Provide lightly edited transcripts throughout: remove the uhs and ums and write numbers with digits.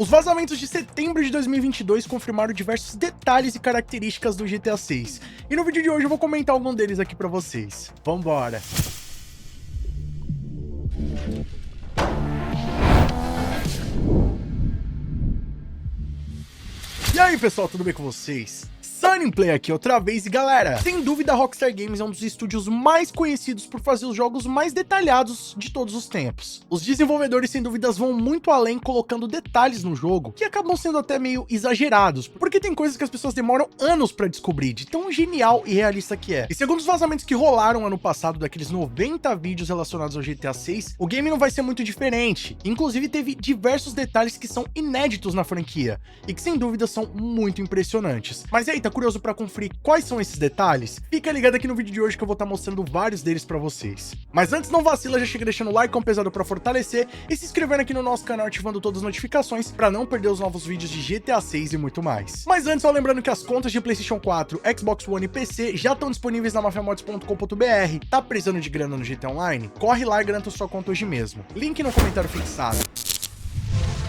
Os vazamentos de setembro de 2022 confirmaram diversos detalhes e características do GTA 6. E no vídeo de hoje eu vou comentar algum deles aqui pra vocês. Vambora! E aí pessoal, tudo bem com vocês? Sunnyplay aqui outra vez, e galera, sem dúvida a Rockstar Games é um dos estúdios mais conhecidos por fazer os jogos mais detalhados de todos os tempos. Os desenvolvedores sem dúvidas vão muito além, colocando detalhes no jogo que acabam sendo até meio exagerados, porque tem coisas que as pessoas demoram anos pra descobrir, de tão genial e realista que é. E segundo os vazamentos que rolaram ano passado daqueles 90 vídeos relacionados ao GTA 6, o game não vai ser muito diferente. Inclusive teve diversos detalhes que são inéditos na franquia, e que sem dúvida são muito impressionantes. Mas e aí, tá curioso pra conferir quais são esses detalhes? Fica ligado aqui no vídeo de hoje que eu vou estar mostrando vários deles pra vocês. Mas antes, não vacila, já chega deixando o like pesado pra fortalecer e se inscrevendo aqui no nosso canal, ativando todas as notificações pra não perder os novos vídeos de GTA 6 e muito mais. Mas antes, só lembrando que as contas de PlayStation 4, Xbox One e PC já estão disponíveis na mafiamods.com.br. Tá precisando de grana no GTA Online? Corre lá e garanta sua conta hoje mesmo. Link no comentário fixado.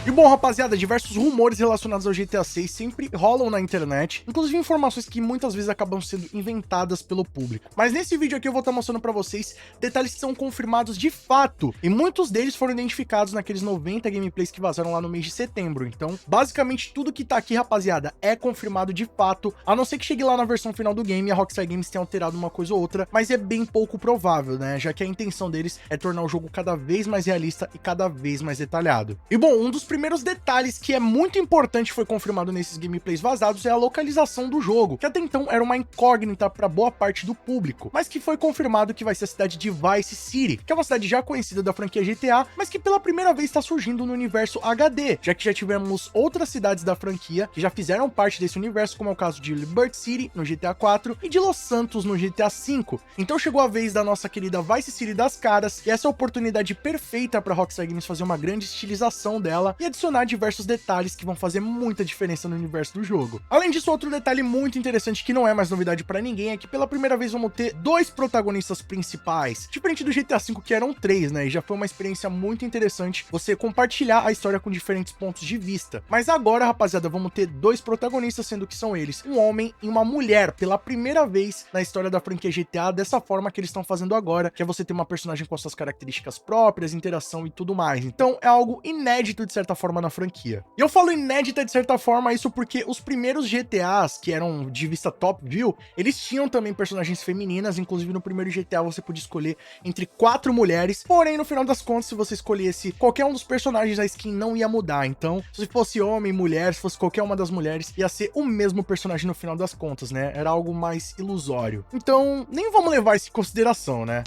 E bom, rapaziada, diversos rumores relacionados ao GTA 6 sempre rolam na internet, inclusive informações que muitas vezes acabam sendo inventadas pelo público. Mas nesse vídeo aqui eu vou estar mostrando pra vocês detalhes que são confirmados de fato, e muitos deles foram identificados naqueles 90 gameplays que vazaram lá no mês de setembro. Então, basicamente tudo que tá aqui, rapaziada, é confirmado de fato, a não ser que chegue lá na versão final do game e a Rockstar Games tenha alterado uma coisa ou outra, mas é bem pouco provável, né, já que a intenção deles é tornar o jogo cada vez mais realista e cada vez mais detalhado. E bom, um dos primeiros detalhes que é muito importante foi confirmado nesses gameplays vazados é a localização do jogo, que até então era uma incógnita para boa parte do público, mas que foi confirmado que vai ser a cidade de Vice City, que é uma cidade já conhecida da franquia GTA, mas que pela primeira vez está surgindo no universo HD, já que já tivemos outras cidades da franquia que já fizeram parte desse universo, como é o caso de Liberty City no GTA 4 e de Los Santos no GTA 5. Então chegou a vez da nossa querida Vice City das caras, e essa é a oportunidade perfeita para Rockstar Games fazer uma grande estilização dela e adicionar diversos detalhes que vão fazer muita diferença no universo do jogo. Além disso, outro detalhe muito interessante que não é mais novidade pra ninguém é que pela primeira vez vamos ter dois protagonistas principais, diferente do GTA V que eram três, né, e já foi uma experiência muito interessante você compartilhar a história com diferentes pontos de vista. Mas agora, rapaziada, vamos ter dois protagonistas, sendo que são eles, um homem e uma mulher, pela primeira vez na história da franquia GTA, dessa forma que eles estão fazendo agora, que é você ter uma personagem com as suas características próprias, interação e tudo mais. Então é algo inédito de certa forma na franquia. E eu falo inédita de certa forma isso porque os primeiros GTAs, que eram de vista top view, eles tinham também personagens femininas, inclusive no primeiro GTA você podia escolher entre 4 mulheres, porém no final das contas, se você escolhesse qualquer um dos personagens, a skin não ia mudar. Então, se fosse homem, mulher, se fosse qualquer uma das mulheres, ia ser o mesmo personagem no final das contas, né? Era algo mais ilusório. Então, nem vamos levar isso em consideração, né?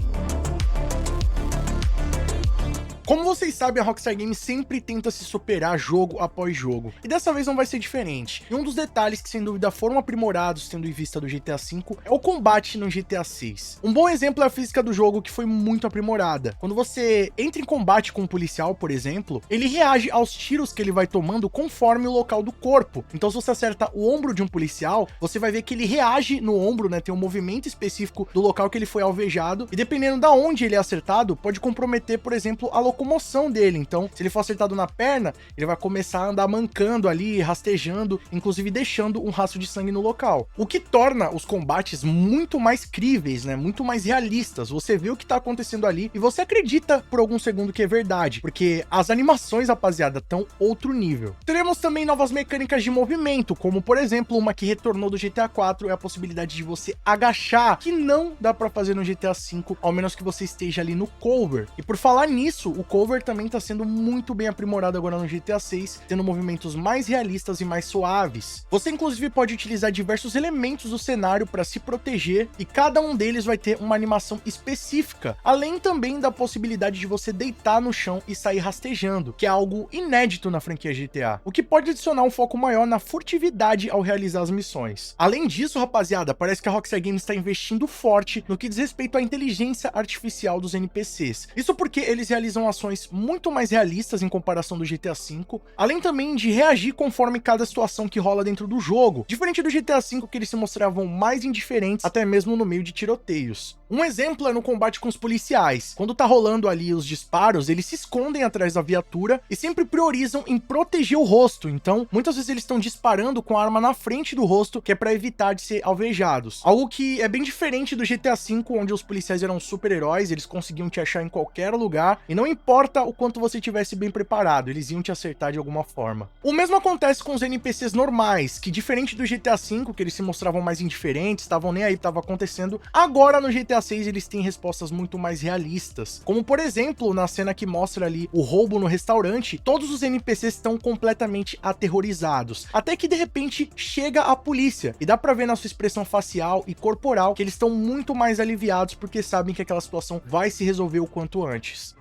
Como vocês sabem, a Rockstar Games sempre tenta se superar jogo após jogo, e dessa vez não vai ser diferente. E um dos detalhes que sem dúvida foram aprimorados tendo em vista do GTA V é o combate no GTA 6. Um bom exemplo é a física do jogo, que foi muito aprimorada. Quando você entra em combate com um policial, por exemplo, ele reage aos tiros que ele vai tomando conforme o local do corpo. Então se você acerta o ombro de um policial, você vai ver que ele reage no ombro, né, tem um movimento específico do local que ele foi alvejado, e dependendo da onde ele é acertado, pode comprometer, por exemplo, a locomoção dele. Então, se ele for acertado na perna, ele vai começar a andar mancando ali, rastejando, inclusive deixando um rastro de sangue no local. O que torna os combates muito mais críveis, né? Muito mais realistas. Você vê o que tá acontecendo ali e você acredita por algum segundo que é verdade, porque as animações, rapaziada, estão outro nível. Teremos também novas mecânicas de movimento, como por exemplo, uma que retornou do GTA 4 é a possibilidade de você agachar, que não dá pra fazer no GTA 5, ao menos que você esteja ali no cover. E por falar nisso, o cover também está sendo muito bem aprimorado agora no GTA 6, tendo movimentos mais realistas e mais suaves. Você inclusive pode utilizar diversos elementos do cenário para se proteger, e cada um deles vai ter uma animação específica, além também da possibilidade de você deitar no chão e sair rastejando, que é algo inédito na franquia GTA, o que pode adicionar um foco maior na furtividade ao realizar as missões. Além disso, rapaziada, parece que a Rockstar Games está investindo forte no que diz respeito à inteligência artificial dos NPCs. Isso porque eles realizam animações muito mais realistas em comparação do GTA V, além também de reagir conforme cada situação que rola dentro do jogo, diferente do GTA V que eles se mostravam mais indiferentes até mesmo no meio de tiroteios. Um exemplo é no combate com os policiais. Quando tá rolando ali os disparos, eles se escondem atrás da viatura e sempre priorizam em proteger o rosto, então muitas vezes eles estão disparando com a arma na frente do rosto, que é para evitar de ser alvejados. Algo que é bem diferente do GTA V, onde os policiais eram super-heróis, eles conseguiam te achar em qualquer lugar, e não importa o quanto você estivesse bem preparado, eles iam te acertar de alguma forma. O mesmo acontece com os NPCs normais, que diferente do GTA V, que eles se mostravam mais indiferentes, estavam nem aí, estava acontecendo, agora no GTA VI eles têm respostas muito mais realistas. Como por exemplo, na cena que mostra ali o roubo no restaurante, todos os NPCs estão completamente aterrorizados, até que de repente chega a polícia, e dá pra ver na sua expressão facial e corporal que eles estão muito mais aliviados porque sabem que aquela situação vai se resolver o quanto antes.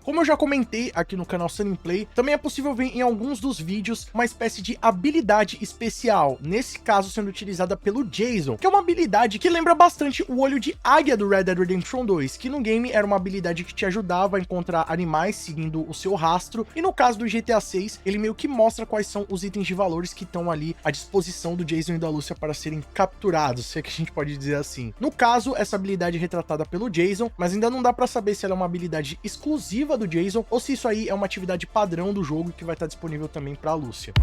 Como eu já comentei aqui no canal Sunny Play, também é possível ver em alguns dos vídeos uma espécie de habilidade especial, nesse caso sendo utilizada pelo Jason, que é uma habilidade que lembra bastante o olho de águia do Red Dead Redemption 2, que no game era uma habilidade que te ajudava a encontrar animais seguindo o seu rastro, e no caso do GTA 6, ele meio que mostra quais são os itens de valores que estão ali à disposição do Jason e da Lúcia para serem capturados, se é que a gente pode dizer assim. No caso, essa habilidade é retratada pelo Jason, mas ainda não dá para saber se ela é uma habilidade exclusiva do Jason, ou se isso aí é uma atividade padrão do jogo que vai estar disponível também para a Lúcia.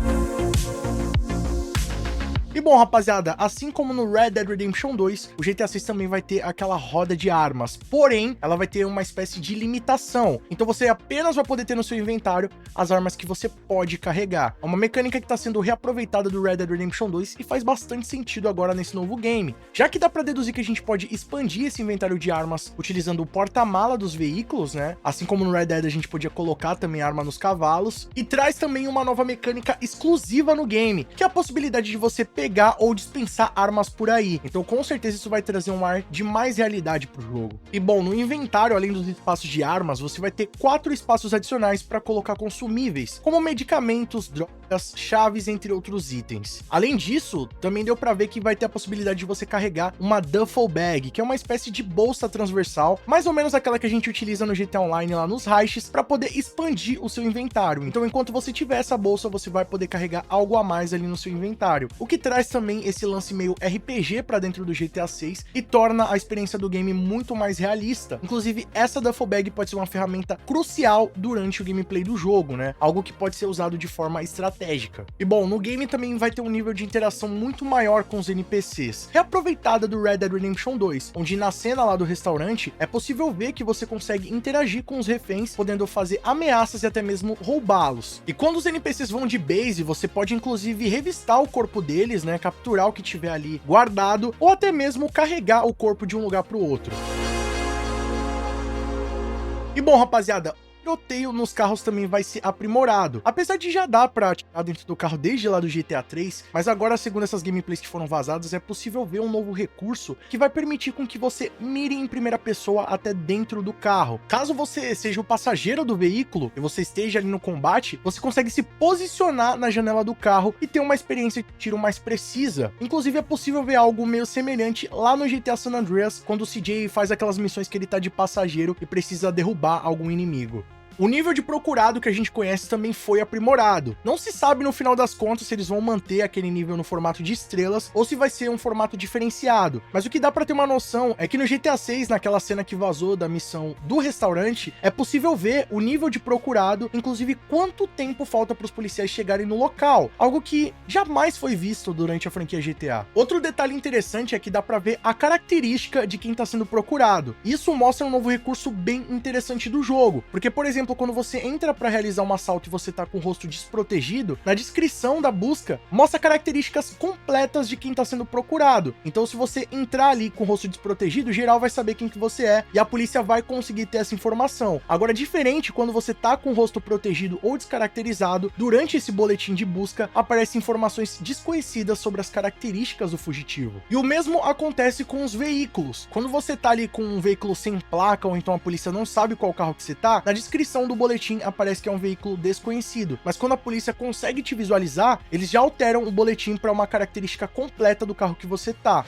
E bom, rapaziada, assim como no Red Dead Redemption 2, o GTA 6 também vai ter aquela roda de armas, porém, ela vai ter uma espécie de limitação, então você apenas vai poder ter no seu inventário as armas que você pode carregar. É uma mecânica que está sendo reaproveitada do Red Dead Redemption 2 e faz bastante sentido agora nesse novo game, já que dá para deduzir que a gente pode expandir esse inventário de armas utilizando o porta-mala dos veículos, né? Assim como no Red Dead a gente podia colocar também arma nos cavalos, e traz também uma nova mecânica exclusiva no game, que é a possibilidade de você pegar ou dispensar armas por aí. Então com certeza isso vai trazer um ar de mais realidade pro jogo. E bom, no inventário, além dos espaços de armas, você vai ter 4 espaços adicionais para colocar consumíveis, como medicamentos, drogas, chaves, entre outros itens. Além disso, também deu para ver que vai ter a possibilidade de você carregar uma duffel bag, que é uma espécie de bolsa transversal, mais ou menos aquela que a gente utiliza no GTA Online lá nos heists, para poder expandir o seu inventário. Então enquanto você tiver essa bolsa, você vai poder carregar algo a mais ali no seu inventário, o que traz também esse lance meio RPG para dentro do GTA 6 e torna a experiência do game muito mais realista. Inclusive, essa duffel bag pode ser uma ferramenta crucial durante o gameplay do jogo, né? Algo que pode ser usado de forma estratégica. E bom, no game também vai ter um nível de interação muito maior com os NPCs, reaproveitada do Red Dead Redemption 2, onde na cena lá do restaurante é possível ver que você consegue interagir com os reféns, podendo fazer ameaças e até mesmo roubá-los. E quando os NPCs vão de base, você pode inclusive revistar o corpo deles, né, capturar o que tiver ali guardado, ou até mesmo carregar o corpo de um lugar para o outro. E bom, rapaziada, o tiroteio nos carros também vai ser aprimorado, apesar de já dar pra atirar dentro do carro desde lá do GTA 3, mas agora, segundo essas gameplays que foram vazadas, é possível ver um novo recurso que vai permitir com que você mire em primeira pessoa até dentro do carro. Caso você seja o passageiro do veículo e você esteja ali no combate, você consegue se posicionar na janela do carro e ter uma experiência de tiro mais precisa. Inclusive é possível ver algo meio semelhante lá no GTA San Andreas, quando o CJ faz aquelas missões que ele tá de passageiro e precisa derrubar algum inimigo. O nível de procurado que a gente conhece também foi aprimorado. Não se sabe no final das contas se eles vão manter aquele nível no formato de estrelas ou se vai ser um formato diferenciado. Mas o que dá pra ter uma noção é que no GTA 6, naquela cena que vazou da missão do restaurante, é possível ver o nível de procurado, inclusive quanto tempo falta para os policiais chegarem no local, algo que jamais foi visto durante a franquia GTA. Outro detalhe interessante é que dá pra ver a característica de quem tá sendo procurado. Isso mostra um novo recurso bem interessante do jogo, porque, por exemplo, quando você entra para realizar um assalto e você tá com o rosto desprotegido, na descrição da busca mostra características completas de quem tá sendo procurado. Então se você entrar ali com o rosto desprotegido, geral vai saber quem que você é e a polícia vai conseguir ter essa informação. Agora, diferente quando você tá com o rosto protegido ou descaracterizado, durante esse boletim de busca aparecem informações desconhecidas sobre as características do fugitivo. E o mesmo acontece com os veículos. Quando você tá ali com um veículo sem placa ou então a polícia não sabe qual carro que você tá, na descrição do boletim aparece que é um veículo desconhecido, mas quando a polícia consegue te visualizar, eles já alteram o boletim para uma característica completa do carro que você tá.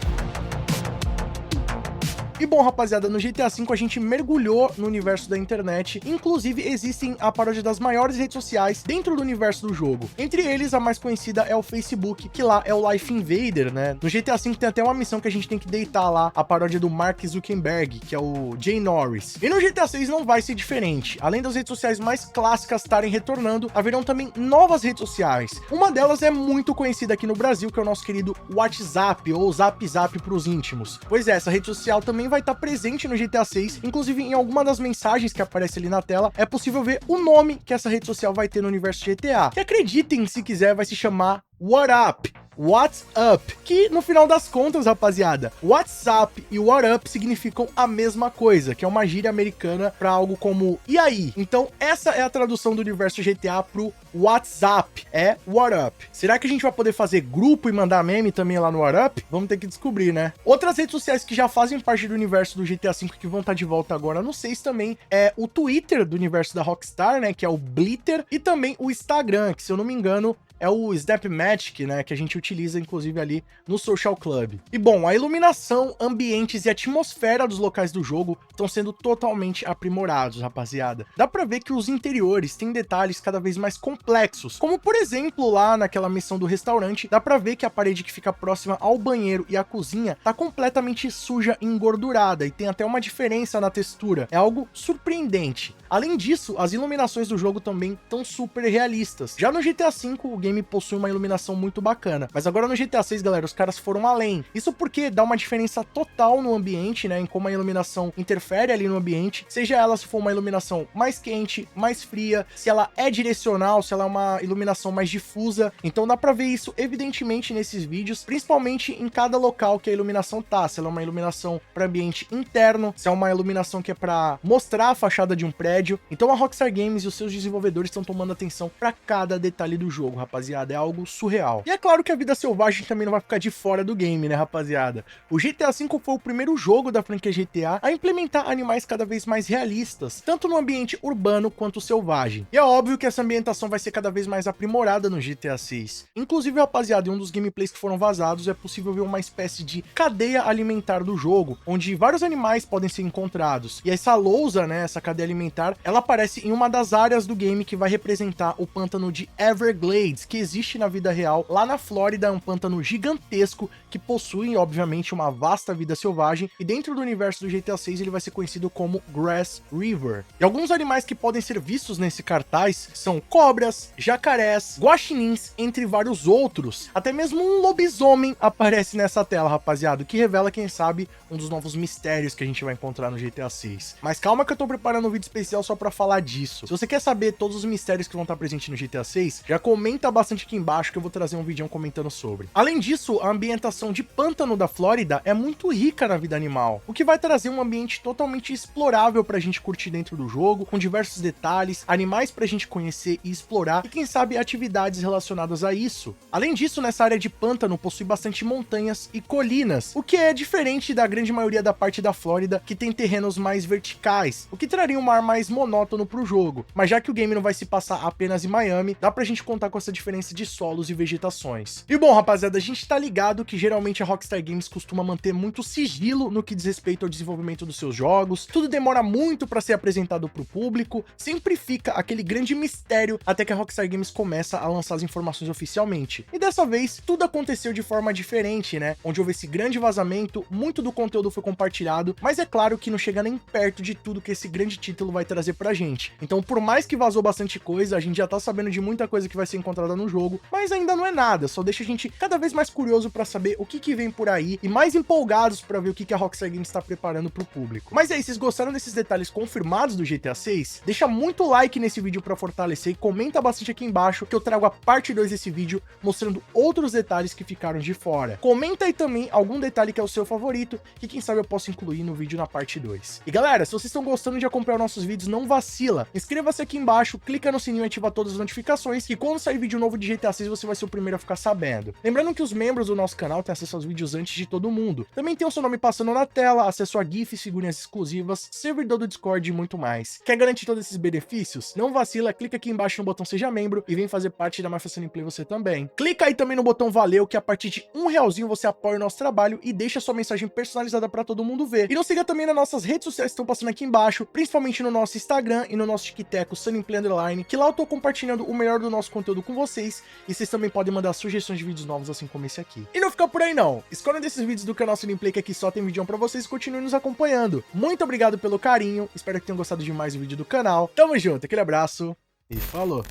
E bom, rapaziada, no GTA V a gente mergulhou no universo da internet, inclusive existem a paródia das maiores redes sociais dentro do universo do jogo. Entre eles, a mais conhecida é o Facebook, que lá é o Life Invader, né? No GTA V tem até uma missão que a gente tem que deitar lá a paródia do Mark Zuckerberg, que é o Jay Norris. E no GTA VI não vai ser diferente. Além das redes sociais mais clássicas estarem retornando, haverão também novas redes sociais. Uma delas é muito conhecida aqui no Brasil, que é o nosso querido WhatsApp, ou Zap Zap para os íntimos. Pois é, essa rede social também vai estar presente no GTA VI, inclusive em alguma das mensagens que aparece ali na tela, é possível ver o nome que essa rede social vai ter no universo GTA, que acreditem, se quiser, vai se chamar What Up? What's Up? Que no final das contas, rapaziada, WhatsApp e What Up significam a mesma coisa, que é uma gíria americana para algo como e aí? Então essa é a tradução do universo GTA pro WhatsApp, é What Up. Será que a gente vai poder fazer grupo e mandar meme também lá no What Up? Vamos ter que descobrir, né? Outras redes sociais que já fazem parte do universo do GTA V que vão estar de volta agora no 6 também é o Twitter do universo da Rockstar, né, que é o Blitter, e também o Instagram, que se eu não me engano é o Snapmatic, né, que a gente utiliza inclusive ali no Social Club. E bom, a iluminação, ambientes e atmosfera dos locais do jogo estão sendo totalmente aprimorados, rapaziada. Dá pra ver que os interiores têm detalhes cada vez mais complexos, como por exemplo lá naquela missão do restaurante, dá pra ver que a parede que fica próxima ao banheiro e à cozinha tá completamente suja e engordurada, e tem até uma diferença na textura, é algo surpreendente. Além disso, as iluminações do jogo também estão super realistas. Já no GTA V, o game possui uma iluminação muito bacana, mas agora no GTA VI, galera, os caras foram além. Isso porque dá uma diferença total no ambiente, né, em como a iluminação interfere ali no ambiente, seja ela se for uma iluminação mais quente, mais fria, se ela é direcional, se ela é uma iluminação mais difusa. Então dá pra ver isso evidentemente nesses vídeos, principalmente em cada local que a iluminação tá, se ela é uma iluminação para ambiente interno, se é uma iluminação que é para mostrar a fachada de um prédio. Então a Rockstar Games e os seus desenvolvedores estão tomando atenção para cada detalhe do jogo, rapaziada, é algo surreal. E é claro que a vida selvagem também não vai ficar de fora do game, né, rapaziada? O GTA V foi o primeiro jogo da franquia GTA a implementar animais cada vez mais realistas, tanto no ambiente urbano quanto selvagem. E é óbvio que essa ambientação vai ser cada vez mais aprimorada no GTA VI. Inclusive, rapaziada, em um dos gameplays que foram vazados é possível ver uma espécie de cadeia alimentar do jogo, onde vários animais podem ser encontrados. E essa lousa, né, essa cadeia alimentar, ela aparece em uma das áreas do game que vai representar o pântano de Everglades, que existe na vida real lá na Flórida, é um pântano gigantesco que possui, obviamente, uma vasta vida selvagem, e dentro do universo do GTA VI ele vai ser conhecido como Grass River. E alguns animais que podem ser vistos nesse cartaz são cobras, jacarés, guaxinins, entre vários outros. Até mesmo um lobisomem aparece nessa tela, rapaziada, o que revela, quem sabe, um dos novos mistérios que a gente vai encontrar no GTA VI. Mas calma que eu tô preparando um vídeo especial só pra falar disso. Se você quer saber todos os mistérios que vão estar presentes no GTA VI, já comenta bastante aqui embaixo que eu vou trazer um vídeo comentando sobre. Além disso, a ambientação de pântano da Flórida é muito rica na vida animal, o que vai trazer um ambiente totalmente explorável pra gente curtir dentro do jogo, com diversos detalhes, animais pra gente conhecer e explorar, e quem sabe atividades relacionadas a isso. Além disso, nessa área de pântano possui bastante montanhas e colinas, o que é diferente da grande maioria da parte da Flórida, que tem terrenos mais verticais, o que traria um ar mais monótono pro jogo. Mas já que o game não vai se passar apenas em Miami, dá pra gente contar com essa diferença de solos e vegetações. E bom, rapaziada, a gente tá ligado que geralmente a Rockstar Games costuma manter muito sigilo no que diz respeito ao desenvolvimento dos seus jogos, tudo demora muito pra ser apresentado pro público, sempre fica aquele grande mistério até que a Rockstar Games começa a lançar as informações oficialmente. E dessa vez, tudo aconteceu de forma diferente, né? Onde houve esse grande vazamento, muito do conteúdo foi compartilhado, mas é claro que não chega nem perto de tudo que esse grande título vai trazer pra gente. Então, por mais que vazou bastante coisa, a gente já tá sabendo de muita coisa que vai ser encontrada no jogo, mas ainda não é nada, só deixa a gente cada vez mais curioso pra saber o que vem por aí e mais empolgados pra ver o que a Rockstar Games tá preparando pro público. Mas aí, vocês gostaram desses detalhes confirmados do GTA 6? Deixa muito like nesse vídeo pra fortalecer e comenta bastante aqui embaixo que eu trago a parte 2 desse vídeo mostrando outros detalhes que ficaram de fora. Comenta aí também algum detalhe que é o seu favorito, que quem sabe eu posso incluir no vídeo na parte 2. E galera, se vocês estão gostando de acompanhar nossos vídeos vídeos, não vacila. Inscreva-se aqui embaixo, clica no sininho e ativa todas as notificações, que quando sair vídeo novo de GTA 6 você vai ser o primeiro a ficar sabendo. Lembrando que os membros do nosso canal têm acesso aos vídeos antes de todo mundo. Também tem o seu nome passando na tela, acesso a GIFs, figurinhas exclusivas, servidor do Discord e muito mais. Quer garantir todos esses benefícios? Não vacila, clica aqui embaixo no botão Seja Membro e vem fazer parte da Mafia Sunny Play você também. Clica aí também no botão Valeu, que a partir de R$1 você apoia o nosso trabalho e deixa sua mensagem personalizada para todo mundo ver. E nos siga também nas nossas redes sociais que estão passando aqui embaixo, principalmente no nosso Instagram e no nosso TikTok, Sunny Play Underline, que lá eu tô compartilhando o melhor do nosso conteúdo com vocês, e vocês também podem mandar sugestões de vídeos novos assim como esse aqui. E não fica por aí não, escolham desses vídeos do canal Sunny Play, que aqui só tem vídeo pra vocês, e continuem nos acompanhando. Muito obrigado pelo carinho, espero que tenham gostado de mais um vídeo do canal. Tamo junto, aquele abraço e falou!